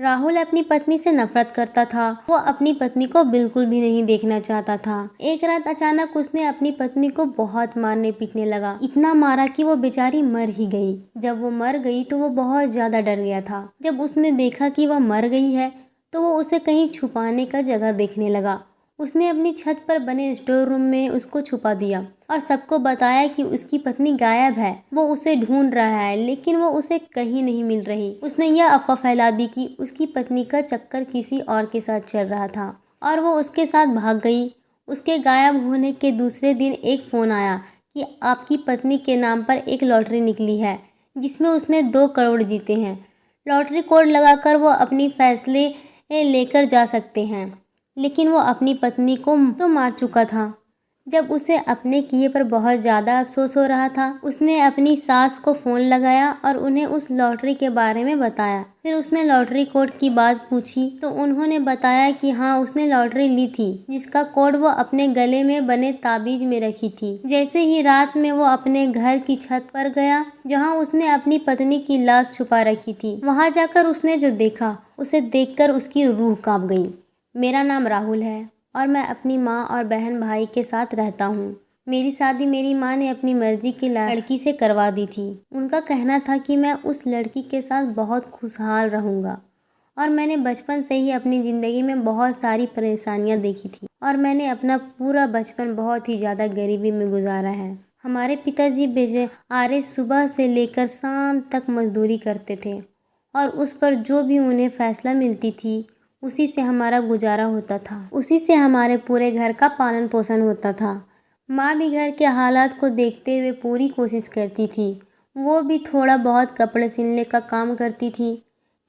राहुल अपनी पत्नी से नफरत करता था। वो अपनी पत्नी को बिल्कुल भी नहीं देखना चाहता था। एक रात अचानक उसने अपनी पत्नी को बहुत मारने पीटने लगा। इतना मारा कि वो बेचारी मर ही गई। जब वो मर गई तो वो बहुत ज्यादा डर गया था। जब उसने देखा कि वह मर गई है तो वो उसे कहीं छुपाने का जगह देखने लगा। उसने अपनी छत पर बने स्टोर रूम में उसको छुपा दिया और सबको बताया कि उसकी पत्नी गायब है। वो उसे ढूंढ रहा है लेकिन वो उसे कहीं नहीं मिल रही। उसने यह अफवाह फैला दी कि उसकी पत्नी का चक्कर किसी और के साथ चल रहा था और वो उसके साथ भाग गई। उसके गायब होने के दूसरे दिन एक फ़ोन आया कि आपकी पत्नी के नाम पर एक लॉटरी निकली है जिसमें उसने 2 करोड़ जीते हैं। लॉटरी कोड लगाकर वो अपनी फैसले लेकर जा सकते हैं। लेकिन वो अपनी पत्नी को तो मार चुका था। जब उसे अपने किए पर बहुत ज़्यादा अफसोस हो रहा था, उसने अपनी सास को फ़ोन लगाया और उन्हें उस लॉटरी के बारे में बताया। फिर उसने लॉटरी कोड की बात पूछी तो उन्होंने बताया कि हाँ, उसने लॉटरी ली थी जिसका कोड वो अपने गले में बने ताबीज में रखी थी। जैसे ही रात में वो अपने घर की छत पर गया जहाँ उसने अपनी पत्नी की लाश छुपा रखी थी, वहाँ जाकर उसने जो देखा उसे देखकर उसकी रूह कांप गई। मेरा नाम राहुल है और मैं अपनी माँ और बहन भाई के साथ रहता हूँ। मेरी शादी मेरी माँ ने अपनी मर्जी की लड़की से करवा दी थी। उनका कहना था कि मैं उस लड़की के साथ बहुत खुशहाल रहूँगा और मैंने बचपन से ही अपनी ज़िंदगी में बहुत सारी परेशानियाँ देखी थी और मैंने अपना पूरा बचपन बहुत ही ज़्यादा गरीबी में गुजारा है। हमारे पिताजी बेचारे सुबह से लेकर शाम तक मजदूरी करते थे और उस पर जो भी उन्हें फैसला मिलती थी उसी से हमारा गुजारा होता था। उसी से हमारे पूरे घर का पालन पोषण होता था। माँ भी घर के हालात को देखते हुए पूरी कोशिश करती थी। वो भी थोड़ा बहुत कपड़े सिलने का काम करती थी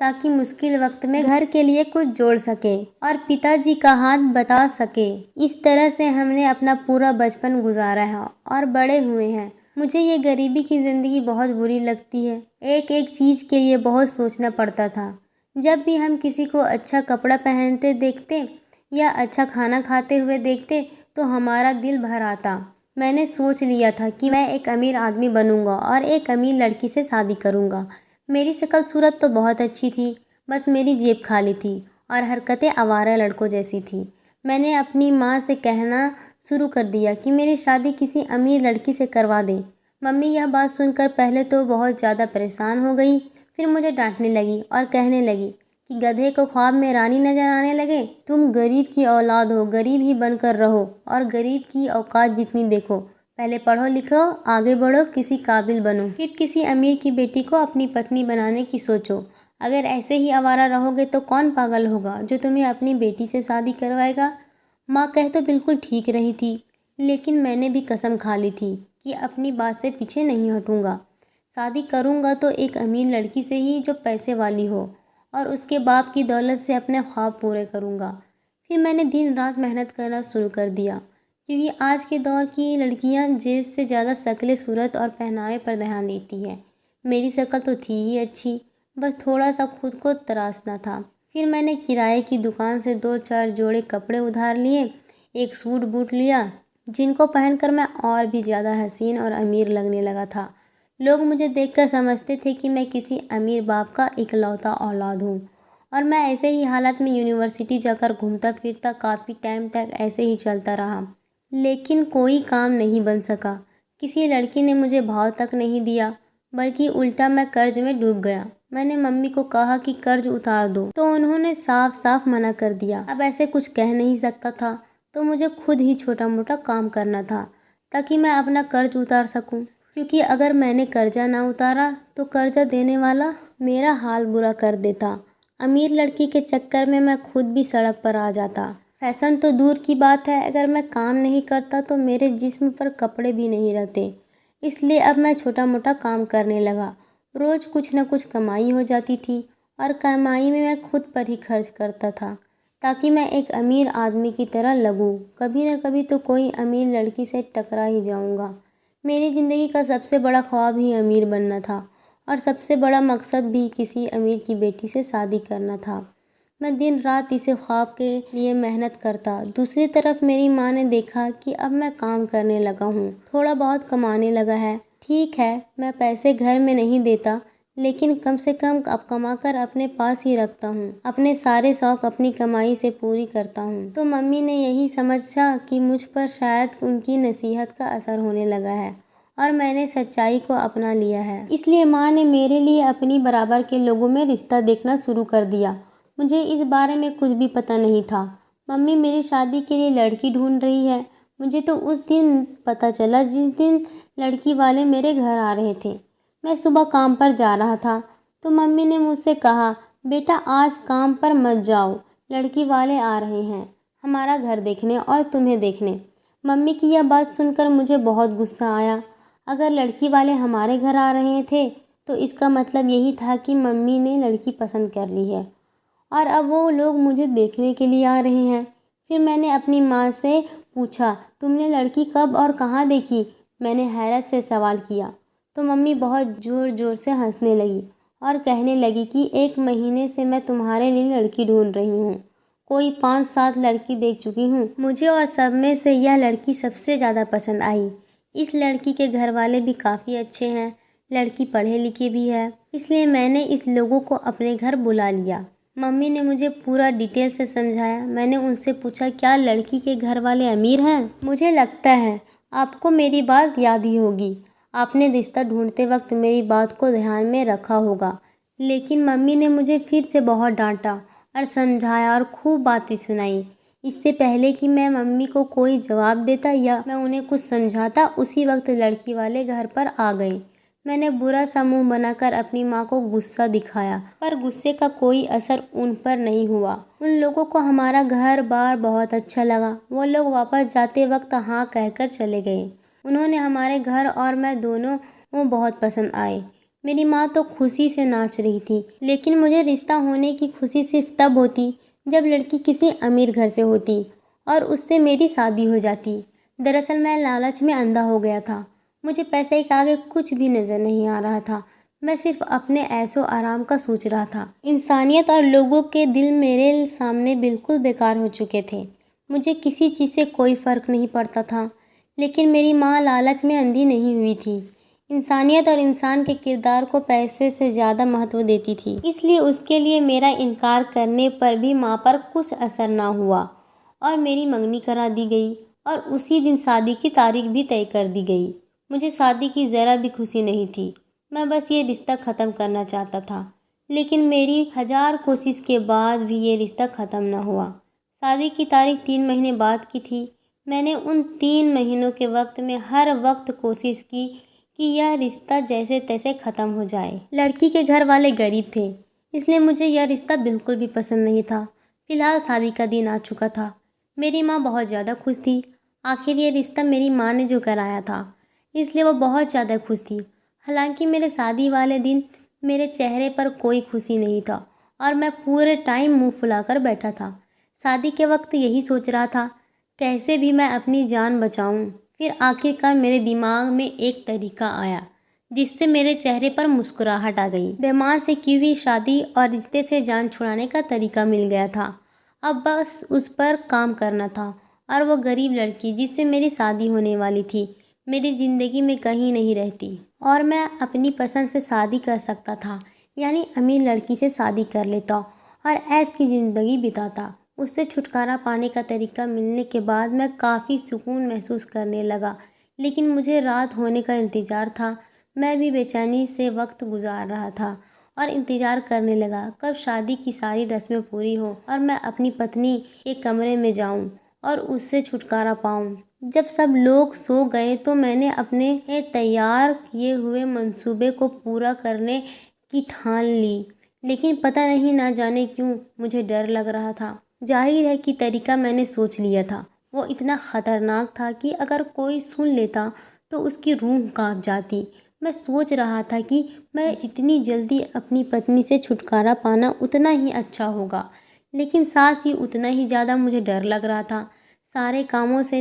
ताकि मुश्किल वक्त में घर के लिए कुछ जोड़ सके और पिताजी का हाथ बता सके। इस तरह से हमने अपना पूरा बचपन गुजारा है और बड़े हुए हैं। मुझे ये गरीबी की ज़िंदगी बहुत बुरी लगती है। एक एक चीज़ के लिए बहुत सोचना पड़ता था। जब भी हम किसी को अच्छा कपड़ा पहनते देखते या अच्छा खाना खाते हुए देखते तो हमारा दिल भर आता। मैंने सोच लिया था कि मैं एक अमीर आदमी बनूंगा और एक अमीर लड़की से शादी करूंगा। मेरी शक्ल सूरत तो बहुत अच्छी थी, बस मेरी जेब खाली थी और हरकतें आवारा लड़कों जैसी थी। मैंने अपनी माँ से कहना शुरू कर दिया कि मेरी शादी किसी अमीर लड़की से करवा दें। मम्मी यह बात सुनकर पहले तो बहुत ज़्यादा परेशान हो गई, फिर मुझे डांटने लगी और कहने लगी कि गधे को ख्वाब में रानी नजर आने लगे। तुम गरीब की औलाद हो, गरीब ही बनकर रहो और गरीब की औकात जितनी देखो। पहले पढ़ो लिखो, आगे बढ़ो, किसी काबिल बनो, फिर किसी अमीर की बेटी को अपनी पत्नी बनाने की सोचो। अगर ऐसे ही आवारा रहोगे तो कौन पागल होगा जो तुम्हें अपनी बेटी से शादी करवाएगा। माँ कह तो बिल्कुल ठीक रही थी, लेकिन मैंने भी कसम खा ली थी कि अपनी बात से पीछे नहीं हटूंगा। शादी करूंगा तो एक अमीर लड़की से ही जो पैसे वाली हो और उसके बाप की दौलत से अपने ख्वाब पूरे करूंगा। फिर मैंने दिन रात मेहनत करना शुरू कर दिया क्योंकि आज के दौर की लड़कियां जेब से ज़्यादा शक्ल सूरत और पहनावे पर ध्यान देती है। मेरी शक्ल तो थी ही अच्छी, बस थोड़ा सा खुद को तराशना था। फिर मैंने किराए की दुकान से 2-4 जोड़े कपड़े उधार लिए, एक सूट बूट लिया जिनको पहनकर मैं और भी ज़्यादा हसीन और अमीर लगने लगा था। लोग मुझे देखकर समझते थे कि मैं किसी अमीर बाप का इकलौता औलाद हूँ और मैं ऐसे ही हालात में यूनिवर्सिटी जाकर घूमता फिरता काफ़ी टाइम तक ऐसे ही चलता रहा, लेकिन कोई काम नहीं बन सका। किसी लड़की ने मुझे भाव तक नहीं दिया, बल्कि उल्टा मैं कर्ज में डूब गया। मैंने मम्मी को कहा कि कर्ज उतार दो तो उन्होंने साफ साफ मना कर दिया। अब ऐसे कुछ कह नहीं सकता था तो मुझे खुद ही छोटा मोटा काम करना था ताकि मैं अपना कर्ज उतार सकूं, क्योंकि अगर मैंने कर्जा ना उतारा तो कर्जा देने वाला मेरा हाल बुरा कर देता। अमीर लड़की के चक्कर में मैं खुद भी सड़क पर आ जाता। फैशन तो दूर की बात है, अगर मैं काम नहीं करता तो मेरे जिस्म पर कपड़े भी नहीं रहते। इसलिए अब मैं छोटा मोटा काम करने लगा। रोज़ कुछ न कुछ कमाई हो जाती थी और कमाई में मैं खुद पर ही खर्च करता था ताकि मैं एक अमीर आदमी की तरह लगूं। कभी न कभी तो कोई अमीर लड़की से टकरा ही जाऊंगा। मेरी ज़िंदगी का सबसे बड़ा ख्वाब ही अमीर बनना था और सबसे बड़ा मकसद भी किसी अमीर की बेटी से शादी करना था। मैं दिन रात इसे ख्वाब के लिए मेहनत करता। दूसरी तरफ मेरी माँ ने देखा कि अब मैं काम करने लगा हूँ, थोड़ा बहुत कमाने लगा है। ठीक है, मैं पैसे घर में नहीं देता, लेकिन कम से कम अब कमा कर अपने पास ही रखता हूँ। अपने सारे शौक अपनी कमाई से पूरी करता हूँ। तो मम्मी ने यही समझा कि मुझ पर शायद उनकी नसीहत का असर होने लगा है और मैंने सच्चाई को अपना लिया है। इसलिए माँ ने मेरे लिए अपनी बराबर के लोगों में रिश्ता देखना शुरू कर दिया। मुझे इस बारे में कुछ भी पता नहीं था। मम्मी मेरी शादी के लिए लड़की ढूंढ रही है। मुझे तो उस दिन पता चला जिस दिन लड़की वाले मेरे घर आ रहे थे। मैं सुबह काम पर जा रहा था तो मम्मी ने मुझसे कहा, बेटा आज काम पर मत जाओ, लड़की वाले आ रहे हैं हमारा घर देखने और तुम्हें देखने। मम्मी की यह बात सुनकर मुझे बहुत गुस्सा आया। अगर लड़की वाले हमारे घर आ रहे थे तो इसका मतलब यही था कि मम्मी ने लड़की पसंद कर ली है और अब वो लोग मुझे देखने के लिए आ रहे हैं। फिर मैंने अपनी माँ से पूछा, तुमने लड़की कब और कहाँ देखी? मैंने हैरत से सवाल किया तो मम्मी बहुत ज़ोर ज़ोर से हंसने लगी और कहने लगी कि 1 महीने से मैं तुम्हारे लिए लड़की ढूंढ रही हूँ। कोई 5-7 लड़की देख चुकी हूँ। मुझे और सब में से यह लड़की सबसे ज़्यादा पसंद आई। इस लड़की के घर वाले भी काफ़ी अच्छे हैं, लड़की पढ़े लिखे भी है, इसलिए मैंने इस लोगों को अपने घर बुला लिया। मम्मी ने मुझे पूरा डिटेल से समझाया। मैंने उनसे पूछा, क्या लड़की के घर वाले अमीर हैं? मुझे लगता है आपको मेरी बात याद ही होगी। आपने रिश्ता ढूंढते वक्त मेरी बात को ध्यान में रखा होगा। लेकिन मम्मी ने मुझे फिर से बहुत डांटा और समझाया और खूब बातें सुनाई। इससे पहले कि मैं मम्मी को कोई जवाब देता या मैं उन्हें कुछ समझाता, उसी वक्त लड़की वाले घर पर आ गए। मैंने बुरा सा मुंह बनाकर अपनी माँ को गुस्सा दिखाया, पर गुस्से का कोई असर उन पर नहीं हुआ। उन लोगों को हमारा घर बार बहुत अच्छा लगा। वो लोग वापस जाते वक्त हाँ कहकर चले गए। उन्होंने हमारे घर और मैं दोनों वो बहुत पसंद आए। मेरी माँ तो खुशी से नाच रही थी, लेकिन मुझे रिश्ता होने की खुशी सिर्फ तब होती जब लड़की किसी अमीर घर से होती और उससे मेरी शादी हो जाती। दरअसल मैं लालच में अंधा हो गया था। मुझे पैसे के आगे कुछ भी नज़र नहीं आ रहा था। मैं सिर्फ अपने ऐशो आराम का सोच रहा था। इंसानियत और लोगों के दिल मेरे सामने बिल्कुल बेकार हो चुके थे। मुझे किसी चीज़ से कोई फ़र्क नहीं पड़ता था। लेकिन मेरी माँ लालच में अंधी नहीं हुई थी। इंसानियत और इंसान के किरदार को पैसे से ज़्यादा महत्व देती थी। इसलिए उसके लिए मेरा इनकार करने पर भी माँ पर कुछ असर ना हुआ और मेरी मंगनी करा दी गई और उसी दिन शादी की तारीख भी तय कर दी गई। मुझे शादी की ज़रा भी खुशी नहीं थी। मैं बस ये रिश्ता ख़त्म करना चाहता था। लेकिन मेरी 1000 कोशिश के बाद भी ये रिश्ता ख़त्म ना हुआ। शादी की तारीख 3 महीने बाद की थी। मैंने उन 3 महीनों के वक्त में हर वक्त कोशिश की कि यह रिश्ता जैसे तैसे ख़त्म हो जाए। लड़की के घर वाले गरीब थे, इसलिए मुझे यह रिश्ता बिल्कुल भी पसंद नहीं था। फिलहाल शादी का दिन आ चुका था। मेरी माँ बहुत ज़्यादा खुश थी। आखिर ये रिश्ता मेरी माँ ने जो कराया था, इसलिए वो बहुत ज़्यादा खुश थी। हालांकि मेरे शादी वाले दिन मेरे चेहरे पर कोई खुशी नहीं था और मैं पूरे टाइम मुंह फुलाकर बैठा था। शादी के वक्त यही सोच रहा था, कैसे भी मैं अपनी जान बचाऊं। फिर आखिरकार मेरे दिमाग में एक तरीका आया जिससे मेरे चेहरे पर मुस्कुराहट आ गई। बेईमान से की हुई शादी और रिश्ते से जान छुड़ाने का तरीका मिल गया था। अब बस उस पर काम करना था और वो गरीब लड़की जिससे मेरी शादी होने वाली थी मेरी ज़िंदगी में कहीं नहीं रहती और मैं अपनी पसंद से शादी कर सकता था। यानी अमीर लड़की से शादी कर लेता और ऐश की ज़िंदगी बिताता। उससे छुटकारा पाने का तरीका मिलने के बाद मैं काफ़ी सुकून महसूस करने लगा। लेकिन मुझे रात होने का इंतज़ार था। मैं भी बेचैनी से वक्त गुजार रहा था और इंतज़ार करने लगा कब शादी की सारी रस्में पूरी हो और मैं अपनी पत्नी के कमरे में जाऊं और उससे छुटकारा पाऊं। जब सब लोग सो गए तो मैंने अपने तैयार किए हुए मंसूबे को पूरा करने की ठान ली। लेकिन पता नहीं ना जाने क्यों मुझे डर लग रहा था। जाहिर है कि तरीका मैंने सोच लिया था वो इतना ख़तरनाक था कि अगर कोई सुन लेता तो उसकी रूह कांप जाती। मैं सोच रहा था कि मैं जितनी जल्दी अपनी पत्नी से छुटकारा पाना उतना ही अच्छा होगा, लेकिन साथ ही उतना ही ज़्यादा मुझे डर लग रहा था। सारे कामों से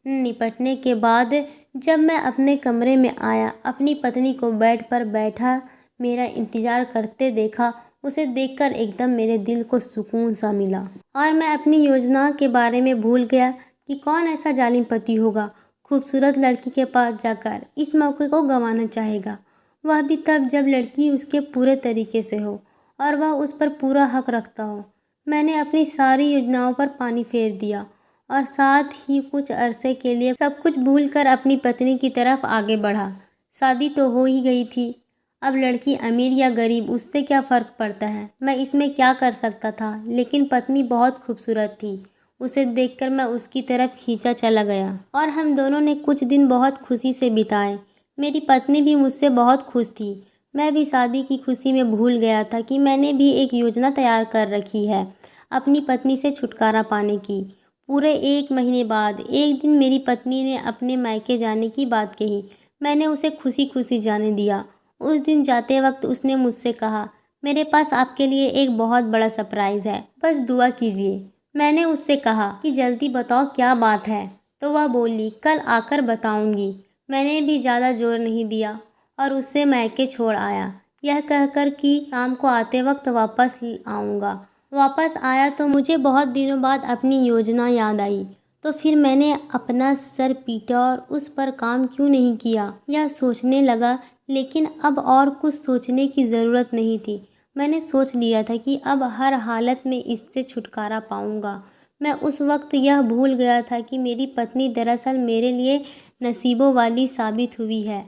निपटने के बाद जब मैं अपने कमरे में आया, अपनी पत्नी को बेड पर बैठा मेरा इंतज़ार करते देखा। उसे देखकर एकदम मेरे दिल को सुकून सा मिला और मैं अपनी योजना के बारे में भूल गया कि कौन ऐसा जालिम पति होगा खूबसूरत लड़की के पास जाकर इस मौके को गंवाना चाहेगा। वह भी तब जब लड़की उसके पूरे तरीके से हो और वह उस पर पूरा हक रखता हो। मैंने अपनी सारी योजनाओं पर पानी फेर दिया और साथ ही कुछ अरसे के लिए सब कुछ भूलकर अपनी पत्नी की तरफ आगे बढ़ा। शादी तो हो ही गई थी। अब लड़की अमीर या गरीब उससे क्या फ़र्क पड़ता है। मैं इसमें क्या कर सकता था, लेकिन पत्नी बहुत खूबसूरत थी। उसे देखकर मैं उसकी तरफ खींचा चला गया और हम दोनों ने कुछ दिन बहुत खुशी से बिताए। मेरी पत्नी भी मुझसे बहुत खुश थी। मैं भी शादी की खुशी में भूल गया था कि मैंने भी एक योजना तैयार कर रखी है अपनी पत्नी से छुटकारा पाने की। पूरे 1 महीने बाद एक दिन मेरी पत्नी ने अपने मायके जाने की बात कही। मैंने उसे खुशी खुशी जाने दिया। उस दिन जाते वक्त उसने मुझसे कहा, मेरे पास आपके लिए एक बहुत बड़ा सरप्राइज़ है, बस दुआ कीजिए। मैंने उससे कहा कि जल्दी बताओ क्या बात है। तो वह बोली, कल आकर बताऊंगी। मैंने भी ज़्यादा जोर नहीं दिया और उससे मायके छोड़ आया, यह कहकर कि शाम को आते वक्त वापस आऊँगा। वापस आया तो मुझे बहुत दिनों बाद अपनी योजना याद आई। तो फिर मैंने अपना सर पीटा और उस पर काम क्यों नहीं किया यह सोचने लगा, लेकिन अब और कुछ सोचने की ज़रूरत नहीं थी। मैंने सोच लिया था कि अब हर हालत में इससे छुटकारा पाऊंगा। मैं उस वक्त यह भूल गया था कि मेरी पत्नी दरअसल मेरे लिए नसीबों वाली साबित हुई है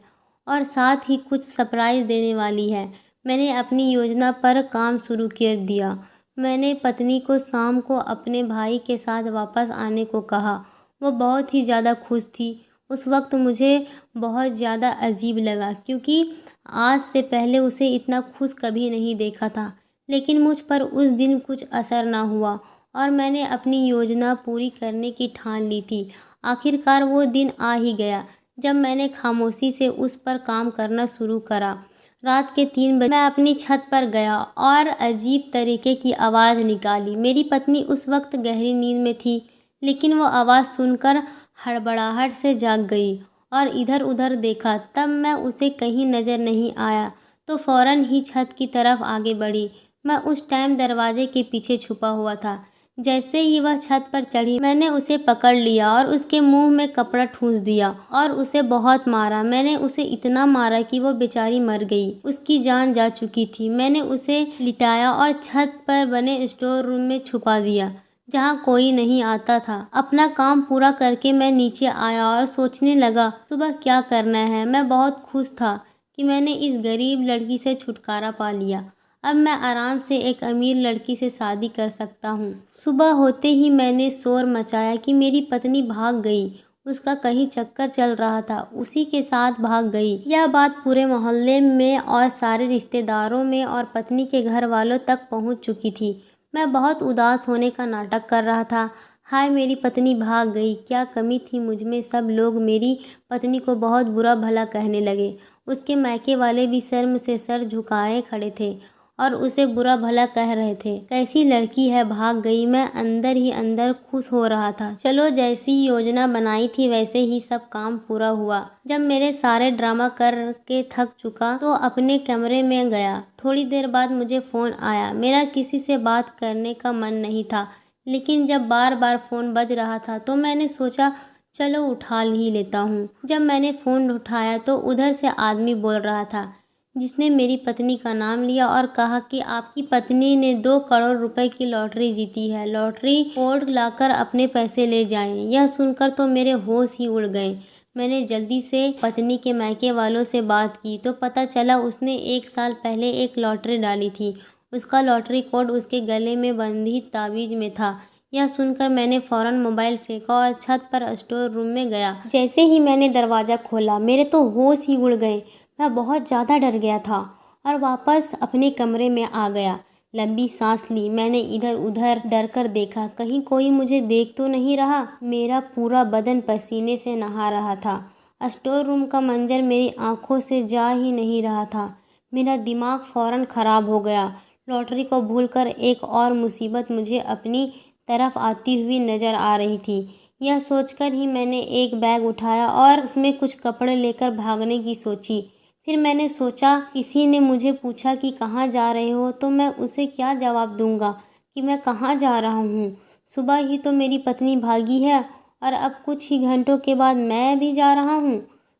और साथ ही कुछ सरप्राइज़ देने वाली है। मैंने अपनी योजना पर काम शुरू कर दिया। मैंने पत्नी को शाम को अपने भाई के साथ वापस आने को कहा। वो बहुत ही ज़्यादा खुश थी। उस वक्त मुझे बहुत ज़्यादा अजीब लगा, क्योंकि आज से पहले उसे इतना खुश कभी नहीं देखा था। लेकिन मुझ पर उस दिन कुछ असर ना हुआ और मैंने अपनी योजना पूरी करने की ठान ली थी। आखिरकार वो दिन आ ही गया जब मैंने खामोशी से उस पर काम करना शुरू करा। रात के 3 बजे मैं अपनी छत पर गया और अजीब तरीके की आवाज़ निकाली। मेरी पत्नी उस वक्त गहरी नींद में थी, लेकिन वो आवाज़ सुनकर हड़बड़ाहट से जाग गई और इधर उधर देखा। तब मैं उसे कहीं नज़र नहीं आया तो फ़ौरन ही छत की तरफ आगे बढ़ी। मैं उस टाइम दरवाजे के पीछे छुपा हुआ था। जैसे ही वह छत पर चढ़ी, मैंने उसे पकड़ लिया और उसके मुंह में कपड़ा ठूंस दिया और उसे बहुत मारा। मैंने उसे इतना मारा कि वो बेचारी मर गई। उसकी जान जा चुकी थी। मैंने उसे लिटाया और छत पर बने स्टोर रूम में छुपा दिया, जहाँ कोई नहीं आता था। अपना काम पूरा करके मैं नीचे आया और सोचने लगा सुबह क्या करना है। मैं बहुत खुश था कि मैंने इस गरीब लड़की से छुटकारा पा लिया। अब मैं आराम से एक अमीर लड़की से शादी कर सकता हूँ। सुबह होते ही मैंने शोर मचाया कि मेरी पत्नी भाग गई। उसका कहीं चक्कर चल रहा था, उसी के साथ भाग गई। यह बात पूरे मोहल्ले में और सारे रिश्तेदारों में और पत्नी के घर वालों तक पहुँच चुकी थी। मैं बहुत उदास होने का नाटक कर रहा था। हाय, मेरी पत्नी भाग गई, क्या कमी थी मुझ में। सब लोग मेरी पत्नी को बहुत बुरा भला कहने लगे। उसके मायके वाले भी शर्म से सर झुकाए खड़े थे और उसे बुरा भला कह रहे थे। कैसी लड़की है, भाग गई। मैं अंदर ही अंदर खुश हो रहा था। चलो, जैसी योजना बनाई थी वैसे ही सब काम पूरा हुआ। जब मेरे सारे ड्रामा करके थक चुका तो अपने कमरे में गया। थोड़ी देर बाद मुझे फ़ोन आया। मेरा किसी से बात करने का मन नहीं था, लेकिन जब बार बार फ़ोन बज रहा था तो मैंने सोचा चलो उठा ही लेता हूँ। जब मैंने फ़ोन उठाया तो उधर से आदमी बोल रहा था, जिसने मेरी पत्नी का नाम लिया और कहा कि आपकी पत्नी ने 2 करोड़ रुपए की लॉटरी जीती है। लॉटरी कोड लाकर अपने पैसे ले जाएं। यह सुनकर तो मेरे होश ही उड़ गए। मैंने जल्दी से पत्नी के मायके वालों से बात की तो पता चला उसने 1 साल पहले एक लॉटरी डाली थी। उसका लॉटरी कोड उसके गले में बंधी ताबीज में था। यह सुनकर मैंने फ़ौरन मोबाइल फेंका और छत पर स्टोर रूम में गया। जैसे ही मैंने दरवाज़ा खोला, मेरे तो होश ही उड़ गए। मैं बहुत ज़्यादा डर गया था और वापस अपने कमरे में आ गया। लंबी सांस ली। मैंने इधर उधर डर कर देखा, कहीं कोई मुझे देख तो नहीं रहा। मेरा पूरा बदन पसीने से नहा रहा था। स्टोर रूम का मंजर मेरी आंखों से जा ही नहीं रहा था। मेरा दिमाग फ़ौरन ख़राब हो गया। लॉटरी को भूलकर एक और मुसीबत मुझे अपनी तरफ आती हुई नज़र आ रही थी। यह सोचकर ही मैंने एक बैग उठाया और उसमें कुछ कपड़े लेकर भागने की सोची। फिर मैंने सोचा, किसी ने मुझे पूछा कि कहाँ जा रहे हो, तो मैं उसे क्या जवाब दूंगा कि मैं कहाँ जा रहा हूँ। सुबह ही तो मेरी पत्नी भागी है और अब कुछ ही घंटों के बाद मैं भी जा रहा हूँ,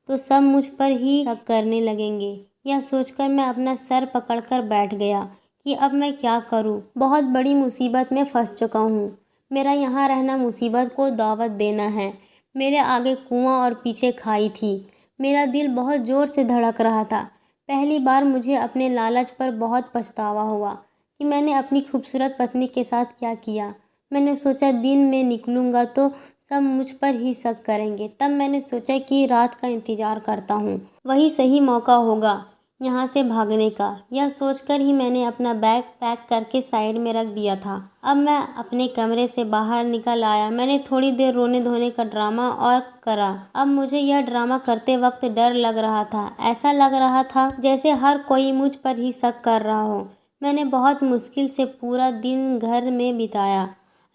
तो सब मुझ पर ही शक करने लगेंगे। यह सोचकर मैं अपना सर पकड़कर बैठ गया कि अब मैं क्या करूं। बहुत बड़ी मुसीबत में फंस चुका हूं। मेरा यहाँ रहना मुसीबत को दावत देना है। मेरे आगे कुआं और पीछे खाई थी। मेरा दिल बहुत ज़ोर से धड़क रहा था। पहली बार मुझे अपने लालच पर बहुत पछतावा हुआ कि मैंने अपनी खूबसूरत पत्नी के साथ क्या किया। मैंने सोचा दिन में निकलूँगा तो सब मुझ पर ही शक करेंगे। तब मैंने सोचा कि रात का इंतज़ार करता हूँ, वही सही मौका होगा यहाँ से भागने का। यह सोचकर ही मैंने अपना बैग पैक करके साइड में रख दिया था। अब मैं अपने कमरे से बाहर निकल आया। मैंने थोड़ी देर रोने धोने का ड्रामा और करा। अब मुझे यह ड्रामा करते वक्त डर लग रहा था। ऐसा लग रहा था जैसे हर कोई मुझ पर ही शक कर रहा हो। मैंने बहुत मुश्किल से पूरा दिन घर में बिताया।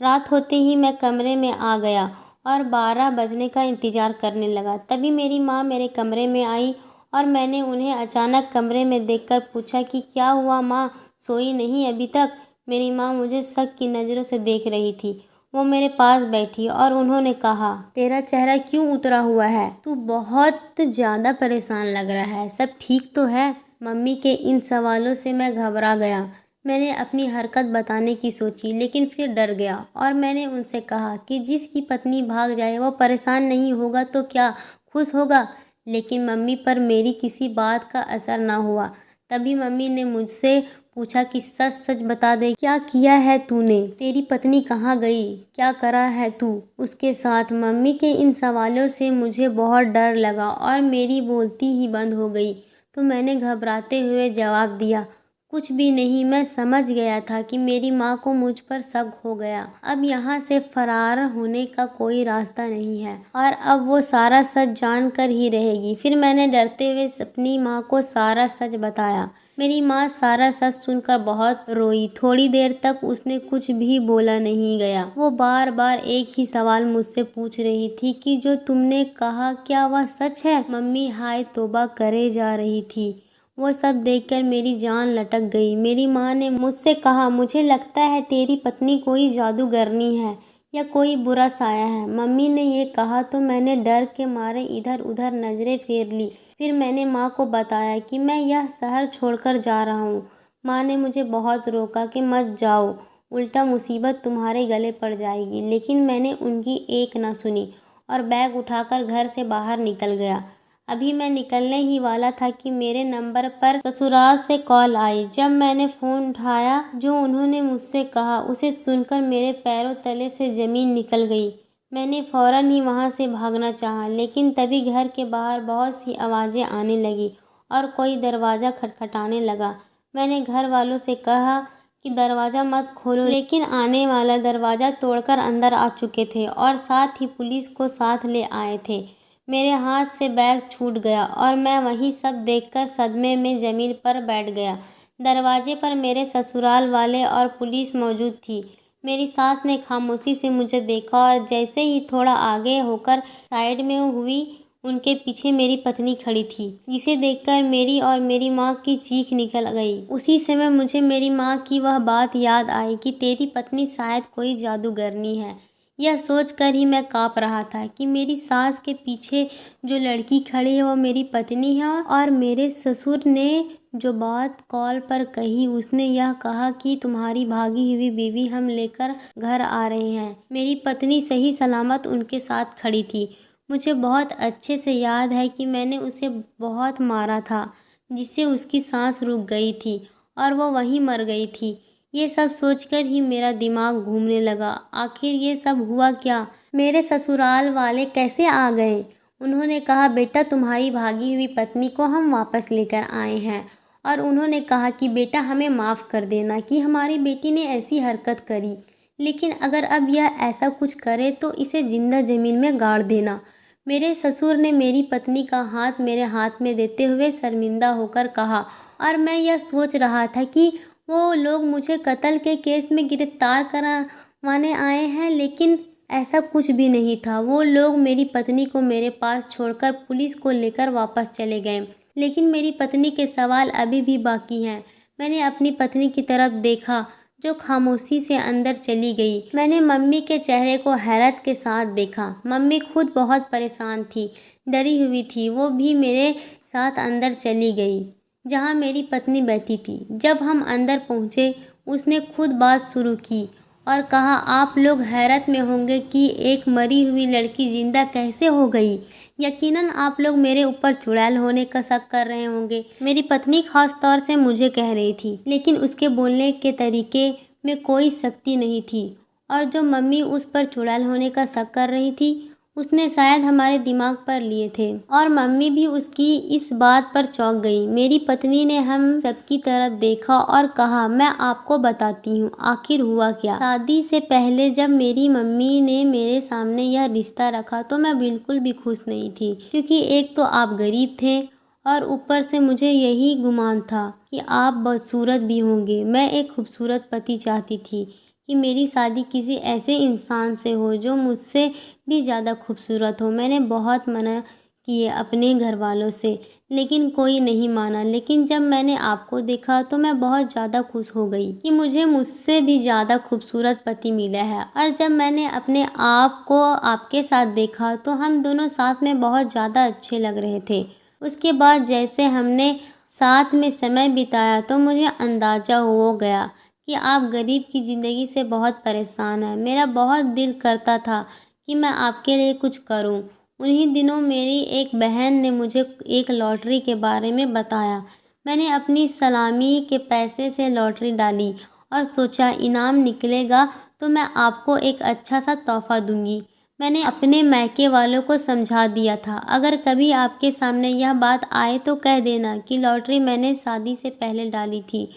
रात होते ही मैं कमरे में आ गया और 12 बजने का इंतज़ार करने लगा। तभी मेरी माँ मेरे कमरे में आई और मैंने उन्हें अचानक कमरे में देखकर पूछा कि क्या हुआ माँ, सोई नहीं अभी तक? मेरी माँ मुझे शक की नज़रों से देख रही थी। वो मेरे पास बैठी और उन्होंने कहा, तेरा चेहरा क्यों उतरा हुआ है? तू बहुत ज़्यादा परेशान लग रहा है। सब ठीक तो है? मम्मी के इन सवालों से मैं घबरा गया। मैंने अपनी हरकत बताने की सोची लेकिन फिर डर गया और मैंने उनसे कहा कि जिसकी पत्नी भाग जाए वो परेशान नहीं होगा तो क्या खुश होगा? लेकिन मम्मी पर मेरी किसी बात का असर ना हुआ। तभी मम्मी ने मुझसे पूछा कि सच सच बता दे, क्या किया है तूने? तेरी पत्नी कहाँ गई? क्या करा है तू उसके साथ? मम्मी के इन सवालों से मुझे बहुत डर लगा और मेरी बोलती ही बंद हो गई। तो मैंने घबराते हुए जवाब दिया, कुछ भी नहीं। मैं समझ गया था कि मेरी माँ को मुझ पर शक हो गया। अब यहाँ से फरार होने का कोई रास्ता नहीं है और अब वो सारा सच जान कर ही रहेगी। फिर मैंने डरते हुए अपनी माँ को सारा सच बताया। मेरी माँ सारा सच सुनकर बहुत रोई। थोड़ी देर तक उसने कुछ भी बोला नहीं गया। वो बार बार एक ही सवाल मुझसे पूछ रही थी कि जो तुमने कहा क्या वह सच है? मम्मी हाय तौबा करे जा रही थी। वो सब देखकर मेरी जान लटक गई। मेरी माँ ने मुझसे कहा, मुझे लगता है तेरी पत्नी कोई जादूगरनी है या कोई बुरा साया है। मम्मी ने ये कहा तो मैंने डर के मारे इधर उधर नज़रें फेर ली। फिर मैंने माँ को बताया कि मैं यह शहर छोड़कर जा रहा हूँ। माँ ने मुझे बहुत रोका कि मत जाओ, उल्टा मुसीबत तुम्हारे गले पड़ जाएगी। लेकिन मैंने उनकी एक ना सुनी और बैग उठाकर घर से बाहर निकल गया। अभी मैं निकलने ही वाला था कि मेरे नंबर पर ससुराल से कॉल आई। जब मैंने फ़ोन उठाया, जो उन्होंने मुझसे कहा उसे सुनकर मेरे पैरों तले से ज़मीन निकल गई। मैंने फ़ौरन ही वहाँ से भागना चाहा, लेकिन तभी घर के बाहर बहुत सी आवाज़ें आने लगी और कोई दरवाज़ा खटखटाने लगा। मैंने घर वालों से कहा कि दरवाज़ा मत खोलो, लेकिन आने वाला दरवाज़ा तोड़कर अंदर आ चुके थे और साथ ही पुलिस को साथ ले आए थे। मेरे हाथ से बैग छूट गया और मैं वहीं सब देखकर सदमे में ज़मीन पर बैठ गया। दरवाजे पर मेरे ससुराल वाले और पुलिस मौजूद थी। मेरी सास ने खामोशी से मुझे देखा और जैसे ही थोड़ा आगे होकर साइड में हुई, उनके पीछे मेरी पत्नी खड़ी थी, जिसे देखकर मेरी और मेरी माँ की चीख निकल गई। उसी समय मुझे मेरी माँ की वह बात याद आई कि तेरी पत्नी शायद कोई जादूगरनी है। यह सोचकर ही मैं काँप रहा था कि मेरी सास के पीछे जो लड़की खड़ी है वो मेरी पत्नी है और मेरे ससुर ने जो बात कॉल पर कही, उसने यह कहा कि तुम्हारी भागी हुई बीवी हम लेकर घर आ रहे हैं। मेरी पत्नी सही सलामत उनके साथ खड़ी थी। मुझे बहुत अच्छे से याद है कि मैंने उसे बहुत मारा था, जिससे उसकी सांस रुक गई थी और वो वहीं मर गई थी। ये सब सोचकर ही मेरा दिमाग घूमने लगा। आखिर ये सब हुआ क्या? मेरे ससुराल वाले कैसे आ गए? उन्होंने कहा, बेटा तुम्हारी भागी हुई पत्नी को हम वापस लेकर आए हैं और उन्होंने कहा कि बेटा हमें माफ़ कर देना कि हमारी बेटी ने ऐसी हरकत करी, लेकिन अगर अब यह ऐसा कुछ करे तो इसे जिंदा ज़मीन में गाड़ देना। मेरे ससुर ने मेरी पत्नी का हाथ मेरे हाथ में देते हुए शर्मिंदा होकर कहा और मैं यह सोच रहा था कि वो लोग मुझे कत्ल के केस में गिरफ्तार करवाने आए हैं, लेकिन ऐसा कुछ भी नहीं था। वो लोग मेरी पत्नी को मेरे पास छोड़कर पुलिस को लेकर वापस चले गए। लेकिन मेरी पत्नी के सवाल अभी भी बाकी हैं। मैंने अपनी पत्नी की तरफ देखा जो खामोशी से अंदर चली गई। मैंने मम्मी के चेहरे को हैरत के साथ देखा। मम्मी खुद बहुत परेशान थी, डरी हुई थी। वो भी मेरे साथ अंदर चली गई। जहाँ मेरी पत्नी बैठी थी। जब हम अंदर पहुँचे, उसने खुद बात शुरू की और कहा, आप लोग हैरत में होंगे कि एक मरी हुई लड़की जिंदा कैसे हो गई। यकीनन आप लोग मेरे ऊपर चुड़ैल होने का शक कर रहे होंगे। मेरी पत्नी खास तौर से मुझे कह रही थी, लेकिन उसके बोलने के तरीके में कोई सख्ती नहीं थी। और जो मम्मी उस पर चुड़ैल होने का शक कर रही थी, उसने शायद हमारे दिमाग पर लिए थे और मम्मी भी उसकी इस बात पर चौंक गई। मेरी पत्नी ने हम सबकी तरफ देखा और कहा, मैं आपको बताती हूँ आखिर हुआ क्या। शादी से पहले जब मेरी मम्मी ने मेरे सामने यह रिश्ता रखा तो मैं बिल्कुल भी खुश नहीं थी, क्योंकि एक तो आप गरीब थे और ऊपर से मुझे यही गुमान था कि आप बदसूरत भी होंगे। मैं एक खूबसूरत पति चाहती थी कि मेरी शादी किसी ऐसे इंसान से हो जो मुझसे भी ज़्यादा खूबसूरत हो। मैंने बहुत मना किए अपने घर वालों से, लेकिन कोई नहीं माना। लेकिन जब मैंने आपको देखा तो मैं बहुत ज़्यादा खुश हो गई कि मुझे मुझसे भी ज़्यादा खूबसूरत पति मिला है। और जब मैंने अपने आप को आपके साथ देखा तो हम दोनों साथ में बहुत ज़्यादा अच्छे लग रहे थे। उसके बाद जैसे हमने साथ में समय बिताया तो मुझे अंदाज़ा हो गया कि आप गरीब की ज़िंदगी से बहुत परेशान हैं। मेरा बहुत दिल करता था कि मैं आपके लिए कुछ करूं। उन्हीं दिनों मेरी एक बहन ने मुझे एक लॉटरी के बारे में बताया। मैंने अपनी सलामी के पैसे से लॉटरी डाली और सोचा इनाम निकलेगा तो मैं आपको एक अच्छा सा तोहफा दूंगी। मैंने अपने मायके वालों को समझा दिया था, अगर कभी आपके सामने यह बात आए तो कह देना कि लॉटरी मैंने शादी से पहले डाली थी,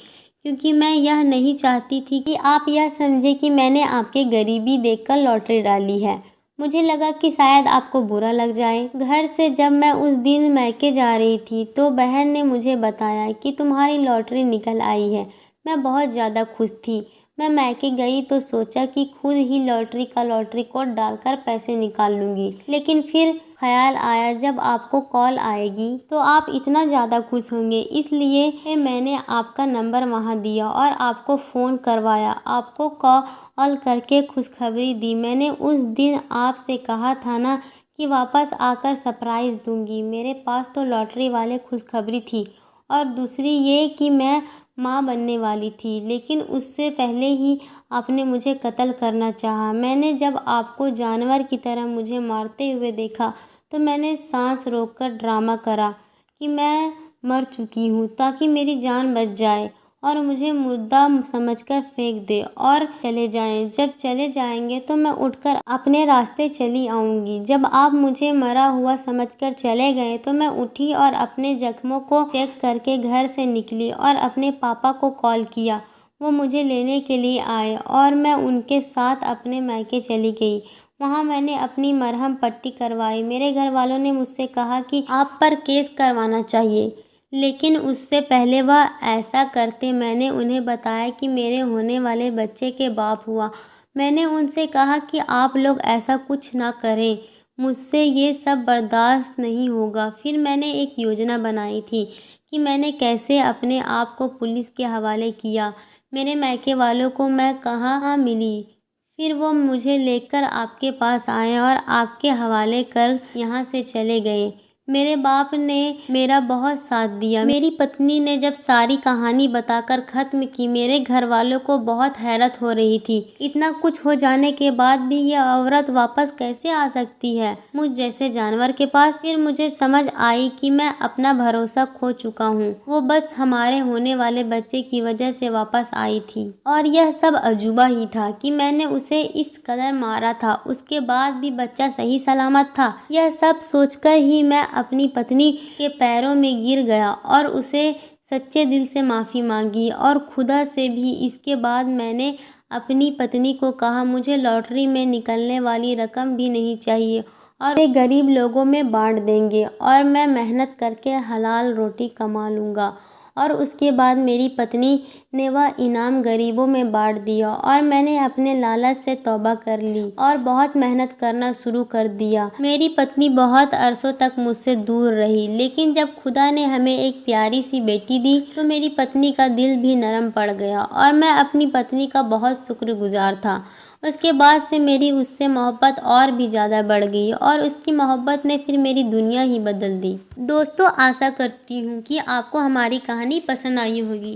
क्योंकि मैं यह नहीं चाहती थी कि आप यह समझे कि मैंने आपके गरीबी देखकर लॉटरी डाली है। मुझे लगा कि शायद आपको बुरा लग जाए। घर से जब मैं उस दिन मायके जा रही थी तो बहन ने मुझे बताया कि तुम्हारी लॉटरी निकल आई है। मैं बहुत ज़्यादा खुश थी। मैं मायके गई तो सोचा कि खुद ही लॉटरी कोड डालकर पैसे निकाल लूँगी, लेकिन फिर ख्याल आया जब आपको कॉल आएगी तो आप इतना ज़्यादा खुश होंगे, इसलिए मैंने आपका नंबर वहाँ दिया और आपको फ़ोन करवाया। आपको कॉल करके खुशखबरी दी। मैंने उस दिन आपसे कहा था ना कि वापस आकर सरप्राइज़ दूँगी। मेरे पास तो लॉटरी वाले खुशखबरी थी और दूसरी ये कि मैं माँ बनने वाली थी, लेकिन उससे पहले ही आपने मुझे कत्ल करना चाहा। मैंने जब आपको जानवर की तरह मुझे मारते हुए देखा तो मैंने सांस रोककर ड्रामा करा कि मैं मर चुकी हूँ ताकि मेरी जान बच जाए और मुझे मुर्दा समझकर फेंक दे और चले जाएं। जब चले जाएंगे तो मैं उठकर अपने रास्ते चली आऊँगी। जब आप मुझे मरा हुआ समझकर चले गए तो मैं उठी और अपने जख्मों को चेक करके घर से निकली और अपने पापा को कॉल किया। वो मुझे लेने के लिए आए और मैं उनके साथ अपने मायके चली गई। वहाँ मैंने अपनी मरहम पट्टी करवाई। मेरे घर वालों ने मुझसे कहा कि आप पर केस करवाना चाहिए, लेकिन उससे पहले वह ऐसा करते। मैंने उन्हें बताया कि मेरे होने वाले बच्चे के बाप हुआ। मैंने उनसे कहा कि आप लोग ऐसा कुछ ना करें, मुझसे ये सब बर्दाश्त नहीं होगा। फिर मैंने एक योजना बनाई थी कि मैंने कैसे अपने आप को पुलिस के हवाले किया। मेरे मायके वालों को मैं कहाँ मिली, फिर वो मुझे लेकर आपके पास आए और आपके हवाले कर यहाँ से चले गए। मेरे बाप ने मेरा बहुत साथ दिया। मेरी पत्नी ने जब सारी कहानी बताकर ख़त्म की, मेरे घर वालों को बहुत हैरत हो रही थी। इतना कुछ हो जाने के बाद भी यह औरत वापस कैसे आ सकती है मुझ जैसे जानवर के पास। फिर मुझे समझ आई कि मैं अपना भरोसा खो चुका हूँ। वो बस हमारे होने वाले बच्चे की वजह से वापस आई थी और यह सब अजूबा ही था कि मैंने उसे इस कदर मारा था, उसके बाद भी बच्चा सही सलामत था। यह सब सोचकर ही मैं अपनी पत्नी के पैरों में गिर गया और उसे सच्चे दिल से माफ़ी मांगी और खुदा से भी। इसके बाद मैंने अपनी पत्नी को कहा, मुझे लॉटरी में निकलने वाली रकम भी नहीं चाहिए और वे गरीब लोगों में बांट देंगे और मैं मेहनत करके हलाल रोटी कमा लूँगा। और उसके बाद मेरी पत्नी ने वह इनाम गरीबों में बांट दिया और मैंने अपने लालच से तौबा कर ली और बहुत मेहनत करना शुरू कर दिया। मेरी पत्नी बहुत अरसों तक मुझसे दूर रही, लेकिन जब खुदा ने हमें एक प्यारी सी बेटी दी तो मेरी पत्नी का दिल भी नरम पड़ गया और मैं अपनी पत्नी का बहुत शुक्रगुजार था। उसके बाद से मेरी उससे मोहब्बत और भी ज़्यादा बढ़ गई और उसकी मोहब्बत ने फिर मेरी दुनिया ही बदल दी। दोस्तों, आशा करती हूँ कि आपको हमारी कहानी पसंद आई होगी।